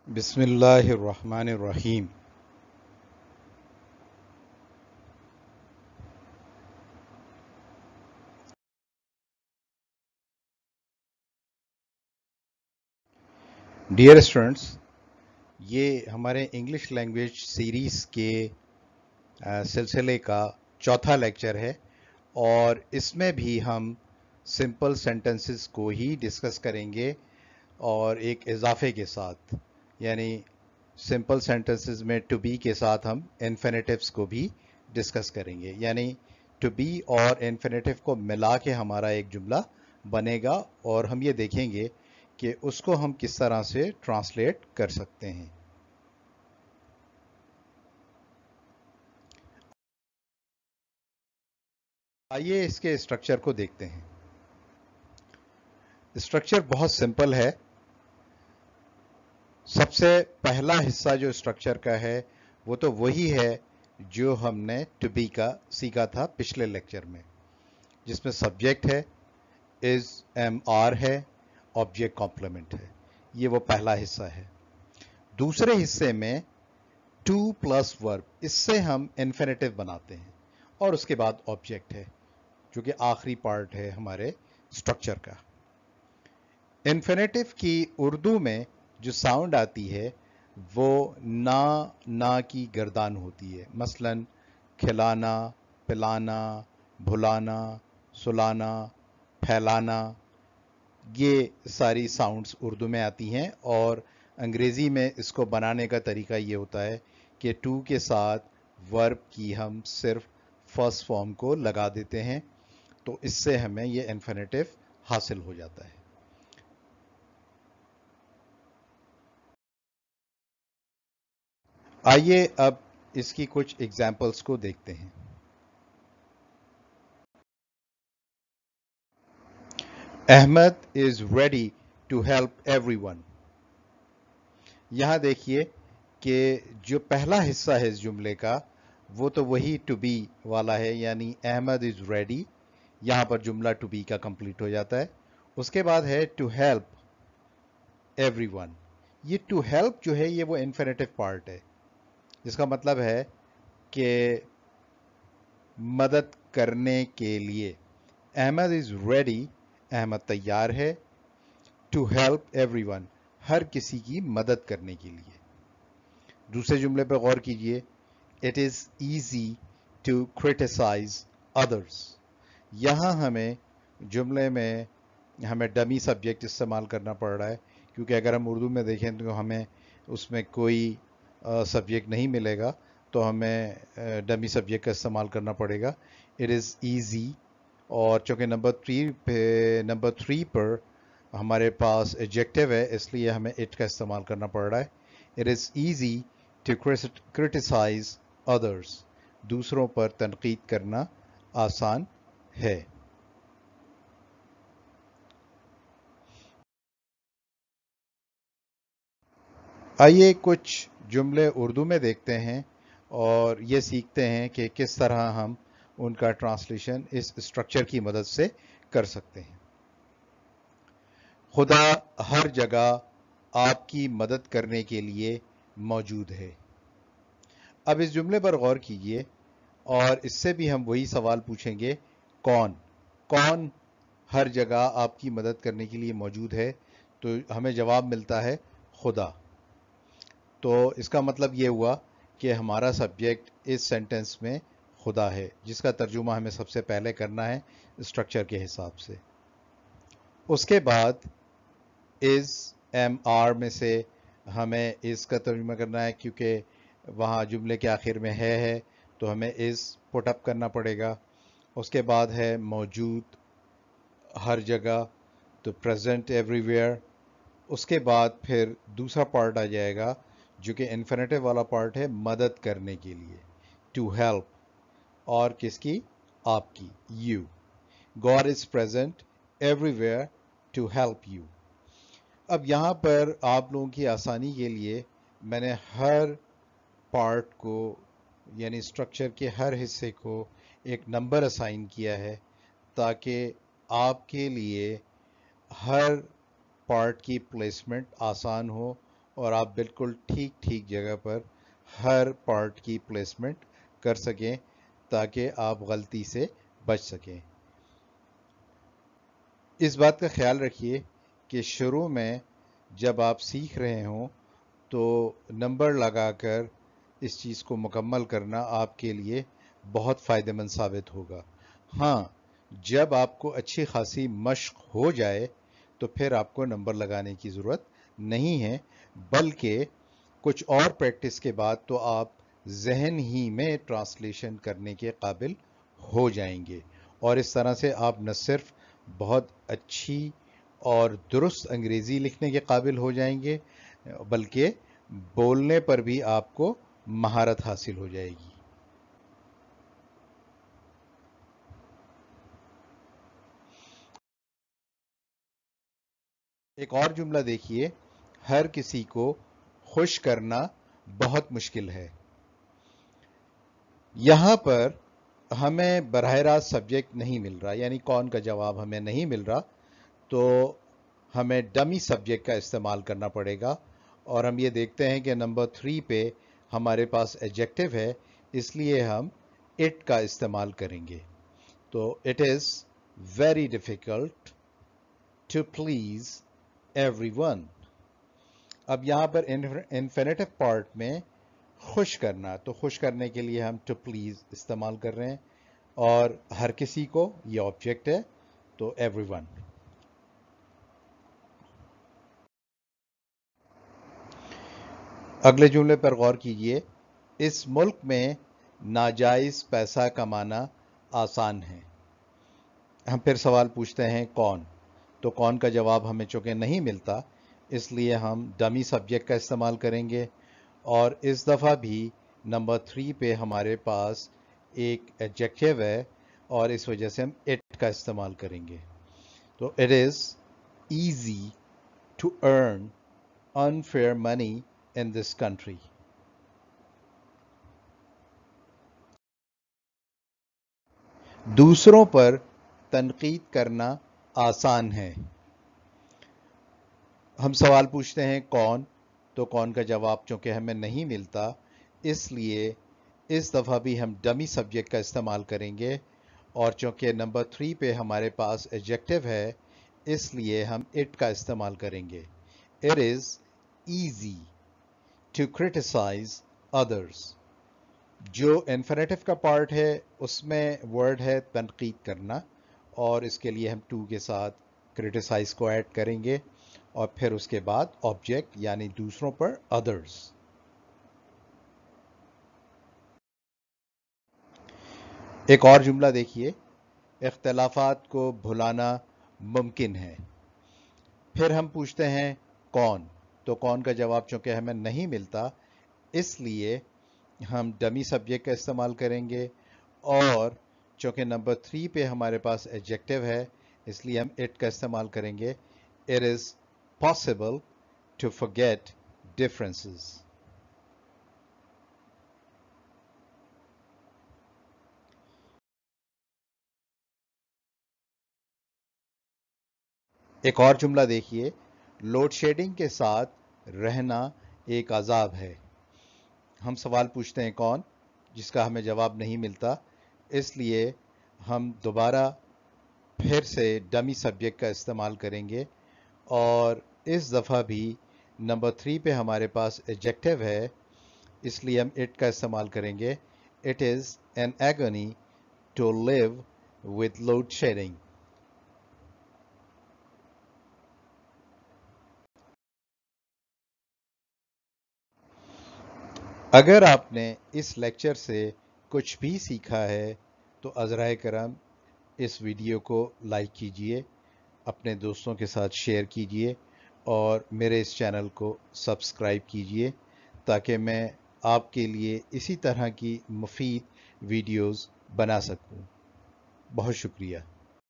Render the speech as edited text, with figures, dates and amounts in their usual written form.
बिस्मिल्लाहिर्रहमानिर्रहीम। Dear students, ये हमारे इंग्लिश लैंग्वेज सीरीज़ के सिलसिले का चौथा लेक्चर है और इसमें भी हम सिंपल सेंटेंसेस को ही डिस्कस करेंगे और एक इजाफे के साथ, यानी सिंपल सेंटेंसेस में टू बी के साथ हम इन्फिनेटिव्स को भी डिस्कस करेंगे। यानी टू बी और इन्फिनेटिव को मिला के हमारा एक जुमला बनेगा और हम ये देखेंगे कि उसको हम किस तरह से ट्रांसलेट कर सकते हैं। आइए इसके स्ट्रक्चर को देखते हैं। स्ट्रक्चर बहुत सिंपल है। सबसे पहला हिस्सा जो स्ट्रक्चर का है वो तो वही है जो हमने टू बी का सीखा था पिछले लेक्चर में, जिसमें सब्जेक्ट है, इज, एम, आर है, ऑब्जेक्ट कॉम्प्लीमेंट है। ये वो पहला हिस्सा है। दूसरे हिस्से में टू प्लस वर्ब, इससे हम इन्फिनेटिव बनाते हैं और उसके बाद ऑब्जेक्ट है जो कि आखिरी पार्ट है हमारे स्ट्रक्चर का। इन्फिनेटिव की उर्दू में जो साउंड आती है वो ना की गर्दान होती है। मसलन खिलाना, पिलाना, भुलाना, सुलाना, फैलाना, ये सारी साउंड्स उर्दू में आती हैं और अंग्रेज़ी में इसको बनाने का तरीका ये होता है कि टू के साथ वर्ब की हम सिर्फ फर्स्ट फॉर्म को लगा देते हैं, तो इससे हमें ये इन्फिनेटिव हासिल हो जाता है। आइए अब इसकी कुछ एग्जाम्पल्स को देखते हैं। Ahmad is ready to help everyone. यहां देखिए कि जो पहला हिस्सा है इस जुमले का वो तो वही टू बी वाला है, यानी अहमद इज रेडी। यहां पर जुमला टू बी का कंप्लीट हो जाता है। उसके बाद है टू हेल्प एवरीवन। ये टू हेल्प जो है ये वो इन्फिनेटिव पार्ट है, जिसका मतलब है कि मदद करने के लिए। अहमद इज रेडी, अहमद तैयार है, टू हेल्प एवरीवन, हर किसी की मदद करने के लिए। दूसरे जुमले पर गौर कीजिए, it is easy to criticise others. यहां हमें जुमले में हमें डमी सब्जेक्ट इस्तेमाल करना पड़ रहा है, क्योंकि अगर हम उर्दू में देखें तो हमें उसमें कोई सब्जेक्ट नहीं मिलेगा, तो हमें डमी सब्जेक्ट का इस्तेमाल करना पड़ेगा। इट इज़ ईजी, और चूँकि नंबर थ्री पर हमारे पास एडजेक्टिव है, इसलिए हमें इट का इस्तेमाल करना पड़ रहा है। It is easy to criticise others, दूसरों पर तनकीद करना आसान है। आइए कुछ जुमले उर्दू में देखते हैं और ये सीखते हैं कि किस तरह हम उनका ट्रांसलेशन इस स्ट्रक्चर की मदद से कर सकते हैं। खुदा हर जगह आपकी मदद करने के लिए मौजूद है। अब इस जुमले पर गौर कीजिए और इससे भी हम वही सवाल पूछेंगे, कौन कौन हर जगह आपकी मदद करने के लिए मौजूद है, तो हमें जवाब मिलता है खुदा। तो इसका मतलब ये हुआ कि हमारा सब्जेक्ट इस सेंटेंस में खुदा है, जिसका तर्जुमा हमें सबसे पहले करना है स्ट्रक्चर के हिसाब से। उसके बाद इज़, एम, आर में से हमें इज़ का तर्जुमा करना है, क्योंकि वहाँ जुमले के आखिर में है तो हमें इज़ पुट अप करना पड़ेगा। उसके बाद है मौजूद हर जगह, तो प्रेजेंट एवरीवेयर। उसके बाद फिर दूसरा पार्ट आ जाएगा जो कि इन्फिनेटिव वाला पार्ट है, मदद करने के लिए, टू हेल्प, और किसकी, आपकी, you. God is present everywhere to help you. अब यहाँ पर आप लोगों की आसानी के लिए मैंने हर पार्ट को, यानी स्ट्रक्चर के हर हिस्से को एक नंबर असाइन किया है, ताकि आपके लिए हर पार्ट की प्लेसमेंट आसान हो اور آپ بالکل ٹھیک ٹھیک جگہ پر ہر پارٹ کی پلیسمنٹ کر سکیں تاکہ آپ غلطی سے بچ سکیں۔ اس بات کا خیال رکھیے کہ شروع میں جب آپ سیکھ رہے ہوں تو نمبر لگا کر اس چیز کو مکمل کرنا آپ کے لیے بہت فائدہ مند ثابت ہوگا۔ ہاں، جب آپ کو اچھی خاصی مشق ہو جائے تو پھر آپ کو نمبر لگانے کی ضرورت نہیں ہے، بلکہ کچھ اور پریکٹس کے بعد تو آپ ذہن ہی میں ٹرانسلیشن کرنے کے قابل ہو جائیں گے، اور اس طرح سے آپ نہ صرف بہت اچھی اور درست انگریزی لکھنے کے قابل ہو جائیں گے بلکہ بولنے پر بھی آپ کو مہارت حاصل ہو جائے گی۔ ایک اور جملہ دیکھیے، ہر کسی کو خوش کرنا بہت مشکل ہے۔ یہاں پر ہمیں براہ راست سبجیکٹ نہیں مل رہا، یعنی کون کا جواب ہمیں نہیں مل رہا، تو ہمیں ڈمی سبجیکٹ کا استعمال کرنا پڑے گا، اور ہم یہ دیکھتے ہیں کہ نمبر 3 پہ ہمارے پاس ایڈجیکٹو ہے، اس لیے ہم اٹ کا استعمال کریں گے۔ تو it is very difficult to please everyone. اب یہاں پر انفینیٹو پارٹ میں خوش کرنا، تو خوش کرنے کے لیے ہم ٹو پلیز استعمال کر رہے ہیں، اور ہر کسی کو یہ آبجیکٹ ہے تو ایوری ون۔ اگلے جملے پر غور کیجئے، اس ملک میں ناجائز پیسہ کمانا آسان ہے۔ ہم پھر سوال پوچھتے ہیں کون، تو کون کا جواب ہمیں چونکہ نہیں ملتا، اس لیے ہم ڈمی سبجیکٹ کا استعمال کریں گے، اور اس دفعہ بھی نمبر 3 پہ ہمارے پاس ایک ایڈجیکٹو ہے، اور اس وجہ سے ہم اٹ کا استعمال کریں گے۔ تو it is easy to earn unfair money in this country۔ دوسروں پر تنقید کرنا آسان ہے۔ ہم سوال پوچھتے ہیں کون، تو کون کا جواب چونکہ ہمیں نہیں ملتا، اس لیے اس دفعہ بھی ہم ڈمی سبجیکٹ کا استعمال کریں گے، اور چونکہ نمبر 3 پہ ہمارے پاس ایڈجیکٹو ہے، اس لیے ہم اٹ کا استعمال کریں گے۔ It is easy to criticize others۔ جو انفینیٹو کا پارٹ ہے اس میں ورڈ ہے تنقید کرنا، اور اس کے لیے ہم ٹو کے ساتھ کریٹیسائز کو ایڈ کریں گے، اور پھر اس کے بعد آبجیکٹ یعنی دوسروں پر ادرس۔ ایک اور جملہ دیکھیے، اختلافات کو بھلانا ممکن ہے۔ پھر ہم پوچھتے ہیں کون، تو کون کا جواب چونکہ ہمیں نہیں ملتا، اس لیے ہم ڈمی سبجیکٹ کا استعمال کریں گے، اور چونکہ نمبر 3 پہ ہمارے پاس ایڈجیکٹو ہے، اس لیے ہم اٹ کا استعمال کریں گے۔ It is possible to forget differences۔ ایک اور جملہ دیکھیے، لوڈ شیڈنگ کے ساتھ رہنا ایک عذاب ہے۔ ہم سوال پوچھتے ہیں کون، جس کا ہمیں جواب نہیں ملتا، اس لیے ہم دوبارہ پھر سے ڈمی سبجیکٹ کا استعمال کریں گے، اور اس دفعہ بھی نمبر 3 پہ ہمارے پاس ایڈجیکٹو ہے، اس لیے ہم اٹ کا استعمال کریں گے۔ It is an agony to live with load shedding۔ اگر آپ نے اس لیکچر سے کچھ بھی سیکھا ہے تو عذرائے کرم اس ویڈیو کو لائک کیجئے، اپنے دوستوں کے ساتھ شیئر کیجئے، اور میرے اس چینل کو سبسکرائب کیجئے تاکہ میں آپ کے لیے اسی طرح کی مفید ویڈیوز بنا سکوں۔ بہت شکریہ۔